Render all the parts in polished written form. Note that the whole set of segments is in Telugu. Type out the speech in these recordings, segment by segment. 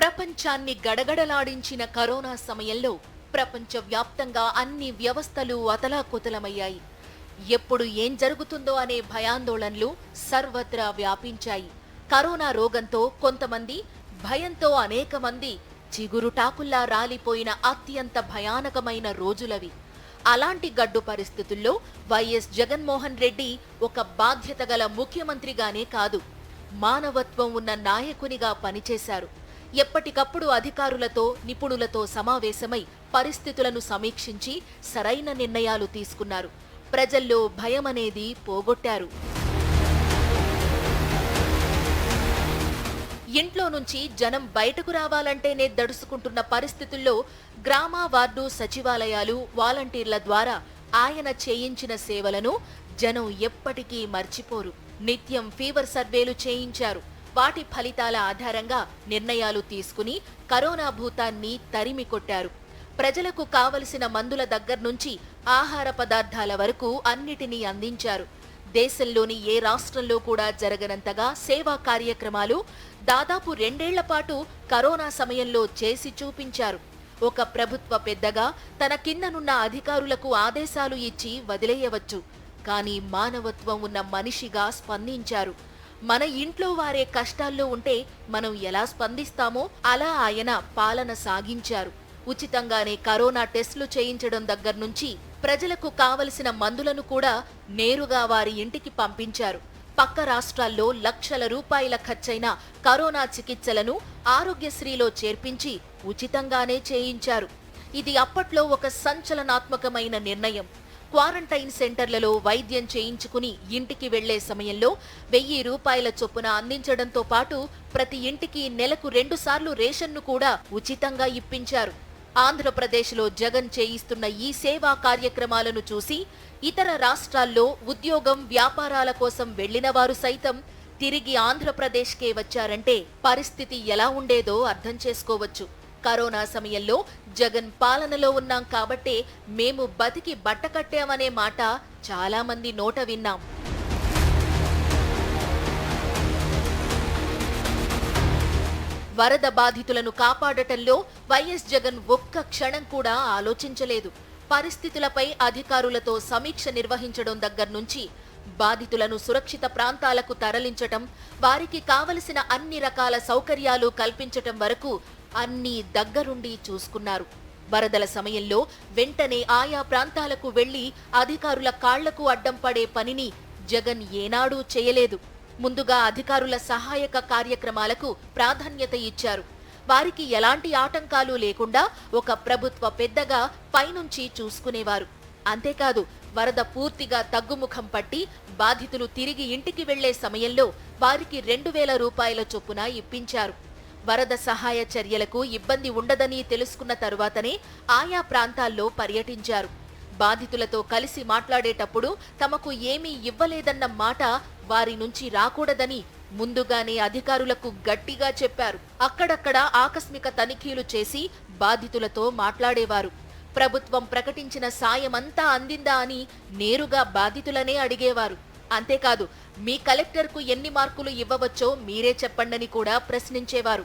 ప్రపంచాన్ని గడగడలాడించిన కరోనా సమయంలో ప్రపంచవ్యాప్తంగా అన్ని వ్యవస్థలు అతలాకుతలమయ్యాయి. ఎప్పుడు ఏం జరుగుతుందో అనే భయాందోళనలు సర్వత్రా వ్యాపించాయి. కరోనా రోగంతో కొంతమంది, భయంతో అనేక మంది చిగురుటాకుల్లా రాలిపోయిన అత్యంత భయానకమైన రోజులవి. అలాంటి గడ్డు పరిస్థితుల్లో వైఎస్ జగన్మోహన్ రెడ్డి ఒక బాధ్యత గల ముఖ్యమంత్రిగానే కాదు, మానవత్వం ఉన్న నాయకునిగా పనిచేశారు. ఎప్పటికప్పుడు అధికారులతో, నిపుణులతో సమావేశమై పరిస్థితులను సమీక్షించి సరైన నిర్ణయాలు తీసుకున్నారు. ప్రజల్లో భయమనేది పోగొట్టారు. ఇంట్లో నుంచి జనం బయటకు రావాలంటేనే దడుసుకుంటున్న పరిస్థితుల్లో గ్రామ, వార్డు సచివాలయాలు, వాలంటీర్ల ద్వారా ఆయన చేయించిన సేవలను జనం ఎప్పటికీ మర్చిపోరు. నిత్యం ఫీవర్ సర్వేలు చేయించారు. వాటి ఫలితాల ఆధారంగా నిర్ణయాలు తీసుకుని కరోనా భూతాన్ని తరిమి కొట్టారు. ప్రజలకు కావలసిన మందుల దగ్గర్నుంచి ఆహార పదార్థాల వరకు అన్నిటినీ అందించారు. దేశంలోని ఏ రాష్ట్రంలో కూడా జరగనంతగా సేవా కార్యక్రమాలు దాదాపు 2 ఏళ్ల పాటు కరోనా సమయంలో చేసి చూపించారు. ఒక ప్రభుత్వ పెద్దగా తన కిందనున్న అధికారులకు ఆదేశాలు ఇచ్చి వదిలేయవచ్చు, కానీ మానవత్వం ఉన్న మనిషిగా స్పందించారు. మన ఇంట్లో వారే కష్టాల్లో ఉంటే మనం ఎలా స్పందిస్తామో అలా ఆయన పాలన సాగించారు. ఉచితంగానే కరోనా టెస్టులు చేయించడం దగ్గర్నుంచి ప్రజలకు కావలసిన మందులను కూడా నేరుగా వారి ఇంటికి పంపించారు. పక్క రాష్ట్రాల్లో లక్షల రూపాయల ఖర్చైన కరోనా చికిత్సలను ఆరోగ్యశ్రీలో చేర్పించి ఉచితంగానే చేయించారు. ఇది అప్పట్లో ఒక సంచలనాత్మకమైన నిర్ణయం. క్వారంటైన్ సెంటర్లలో వైద్యం చేయించుకుని ఇంటికి వెళ్లే సమయంలో 1000 రూపాయల చొప్పున అందించడంతో పాటు ప్రతి ఇంటికి నెలకు 2 సార్లు రేషన్ను కూడా ఉచితంగా ఇప్పించారు. ఆంధ్రప్రదేశ్లో జగన్ చేయిస్తున్న ఈ సేవా కార్యక్రమాలను చూసి ఇతర రాష్ట్రాల్లో ఉద్యోగం, వ్యాపారాల కోసం వెళ్లిన వారు సైతం తిరిగి ఆంధ్రప్రదేశ్కే వచ్చారంటే పరిస్థితి ఎలా ఉండేదో అర్థం చేసుకోవచ్చు. కరోనా సమయంలో జగన్ పాలనలో ఉన్నాం కాబట్టే మేము బతికి బట్టకట్టామనే మాట చాలా మంది నోట విన్నాం. వరద బాధితులను కాపాడటంలో వైఎస్ జగన్ ఒక్క క్షణం కూడా ఆలోచించలేదు. పరిస్థితులపై అధికారులతో సమీక్ష నిర్వహించడం దగ్గర్నుంచి బాధితులను సురక్షిత ప్రాంతాలకు తరలించటం, వారికి కావలసిన అన్ని రకాల సౌకర్యాలు కల్పించటం వరకు అన్నీ దగ్గరుండి చూసుకున్నారు. వరదల సమయంలో వెంటనే ఆయా ప్రాంతాలకు వెళ్లి అధికారుల కాళ్లకు అడ్డం పడే పనిని జగన్ ఏనాడూ చేయలేదు. ముందుగా అధికారుల సహాయక కార్యక్రమాలకు ప్రాధాన్యత ఇచ్చారు. వారికి ఎలాంటి ఆటంకాలు లేకుండా ఒక ప్రభుత్వ పెద్దగా పైనుంచి చూసుకునేవారు. అంతేకాదు, వరద పూర్తిగా తగ్గుముఖం పట్టి బాధితులు తిరిగి ఇంటికి వెళ్లే సమయంలో వారికి 2000 రూపాయల చొప్పున ఇప్పించారు. వరద సహాయ చర్యలకు ఇబ్బంది ఉండదని తెలుసుకున్న తరువాతనే ఆయా ప్రాంతాల్లో పర్యటించారు. బాధితులతో కలిసి మాట్లాడేటప్పుడు తమకు ఏమీ ఇవ్వలేదన్న మాట వారి నుంచి రాకూడదని ముందుగానే అధికారులకు గట్టిగా చెప్పారు. అక్కడక్కడ ఆకస్మిక తనిఖీలు చేసి బాధితులతో మాట్లాడేవారు. ప్రభుత్వం ప్రకటించిన సాయమంతా అందిందా అని నేరుగా బాధితులనే అడిగేవారు. అంతేకాదు, మీ కలెక్టర్కు ఎన్ని మార్కులు ఇవ్వవచ్చో మీరే చెప్పండని కూడా ప్రశ్నించేవారు.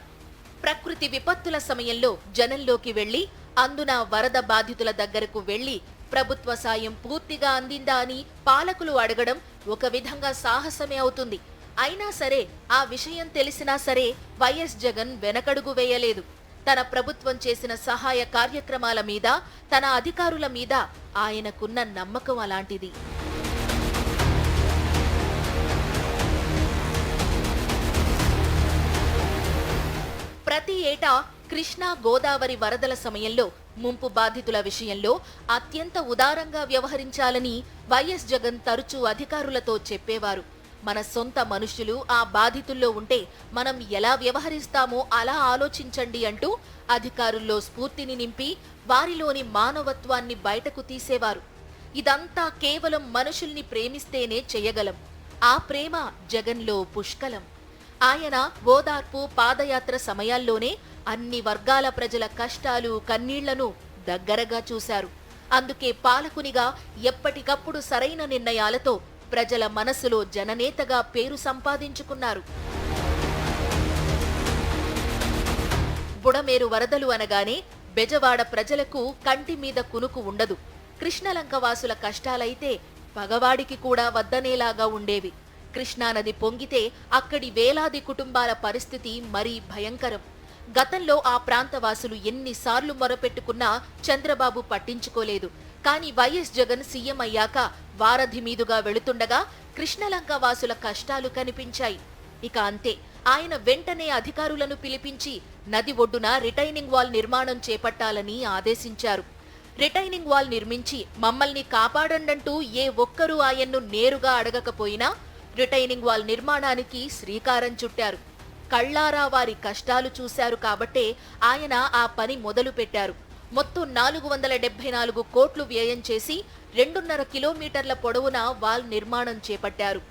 ప్రకృతి విపత్తుల సమయంలో జనంలోకి వెళ్లి, అందున వరద బాధితుల దగ్గరకు వెళ్లి ప్రభుత్వ సాయం పూర్తిగా అందిందా అని పాలకులు అడగడం ఒక విధంగా సాహసమే అవుతుంది. అయినా సరే, ఆ విషయం తెలిసినా సరే వైఎస్ జగన్ వెనకడుగు వేయలేదు. తన ప్రభుత్వం చేసిన సహాయ కార్యక్రమాల మీద, తన అధికారుల మీద ఆయనకున్న నమ్మకం అలాంటిది. ప్రతి ఏటా కృష్ణా, గోదావరి వరదల సమయంలో ముంపు బాధితుల విషయంలో అత్యంత ఉదారంగా వ్యవహరించాలని వైఎస్ జగన్ తరచూ అధికారులతో చెప్పేవారు. మన సొంత మనుషులు ఆ బాధితుల్లో ఉంటే మనం ఎలా వ్యవహరిస్తామో అలా ఆలోచించండి అంటూ అధికారుల్లో స్ఫూర్తిని నింపి వారిలోని మానవత్వాన్ని బయటకు తీసేవారు. ఇదంతా కేవలం మనుషుల్ని ప్రేమిస్తేనే చేయగలం. ఆ ప్రేమ జగన్లో పుష్కలం. ఆయన ఓదార్పు పాదయాత్ర సమయాల్లోనే అన్ని వర్గాల ప్రజల కష్టాలు, కన్నీళ్లను దగ్గరగా చూశారు. అందుకే పాలకునిగా ఎప్పటికప్పుడు సరైన నిర్ణయాలతో ప్రజల మనసులో జననేతగా పేరు సంపాదించుకున్నారు. బుడమేరు వరదలు అనగానే బెజవాడ ప్రజలకు కంటి మీద కునుకు ఉండదు. కృష్ణలంక వాసుల కష్టాలైతే పగవాడికి కూడా వద్దనేలాగా ఉండేవి. కృష్ణానది పొంగితే అక్కడి వేలాది కుటుంబాల పరిస్థితి మరీ భయంకరం. గతంలో ఆ ప్రాంతవాసులు ఎన్నిసార్లు మొరపెట్టుకున్నా చంద్రబాబు పట్టించుకోలేదు. కానీ వైఎస్ జగన్ సీఎం అయ్యాక వారధి మీదుగా వెళుతుండగా కృష్ణలంక వాసుల కష్టాలు కనిపించాయి. ఇక అంతే, ఆయన వెంటనే అధికారులను పిలిపించి నది ఒడ్డున రిటైనింగ్ వాల్ నిర్మాణం చేపట్టాలని ఆదేశించారు. రిటైనింగ్ వాల్ నిర్మించి మమ్మల్ని కాపాడండంటూ ఏ ఒక్కరూ ఆయన్ను నేరుగా అడగకపోయినా రిటైనింగ్ వాల్ నిర్మాణానికి శ్రీకారం చుట్టారు. కళ్లారా వారి కష్టాలు చూశారు కాబట్టే ఆయన ఆ పని మొదలు పెట్టారు. మొత్తం 474 కోట్లు వ్యయం చేసి 2.5 కిలోమీటర్ల పొడవున వాల్ నిర్మాణం చేపట్టారు.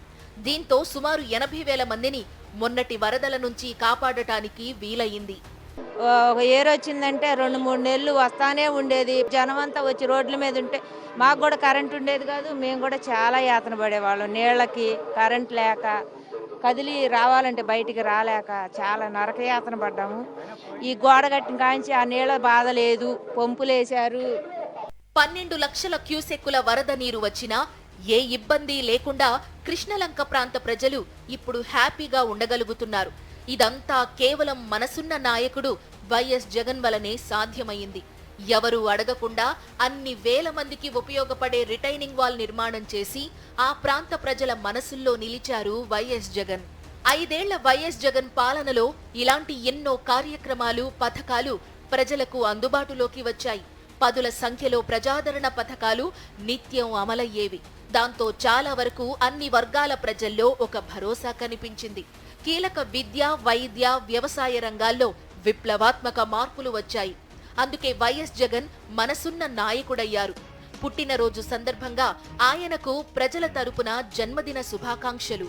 దీంతో సుమారు 80,000 మందిని మొన్నటి వరదల నుంచి కాపాడటానికి వీలయింది. ఒక ఏరు వచ్చిందంటే 2-3 నెలలు వస్తానే ఉండేది. జనమంతా వచ్చి రోడ్ల మీద ఉంటే మాకు కూడా కరెంట్ ఉండేది కాదు. మేము కూడా చాలా యాతన పడేవాళ్ళం. నీళ్ళకి కరెంట్ లేక, కదిలి రావాలంటే బయటికి రాలేక చాలా నరకయాతన పడ్డాము. ఈ గోడ కట్టిన కాంచి ఆ నీళ్ళ బాధ లేదు. పంపులేశారు. 12 లక్షల క్యూసెక్కుల వరద నీరు వచ్చినా ఏ ఇబ్బంది లేకుండా కృష్ణలంక ప్రాంత ప్రజలు ఇప్పుడు హ్యాపీగా ఉండగలుగుతున్నారు. ఇదంతా కేవలం మనసున్న నాయకుడు వైఎస్ జగన్ వలనే సాధ్యమైంది. ఎవరూ అడగకుండా అన్ని వేల మందికి ఉపయోగపడే రిటైనింగ్ వాల్ నిర్మాణం చేసి ఆ ప్రాంత ప్రజల మనసుల్లో నిలిచారు వైఎస్ జగన్. 5 ఏళ్ల వైఎస్ జగన్ పాలనలో ఇలాంటి ఎన్నో కార్యక్రమాలు, పథకాలు ప్రజలకు అందుబాటులోకి వచ్చాయి. పదుల సంఖ్యలో ప్రజాదరణ పథకాలు నిత్యం అమలయ్యేవి. దాంతో చాలా వరకు అన్ని వర్గాల ప్రజల్లో ఒక భరోసా కనిపించింది. కీలక విద్య, వైద్య, వ్యవసాయ రంగాల్లో విప్లవాత్మక మార్పులు వచ్చాయి. అందుకే వైఎస్ జగన్ మనసున్న నాయకుడయ్యారు. పుట్టినరోజు సందర్భంగా ఆయనకు ప్రజల తరపున జన్మదిన శుభాకాంక్షలు.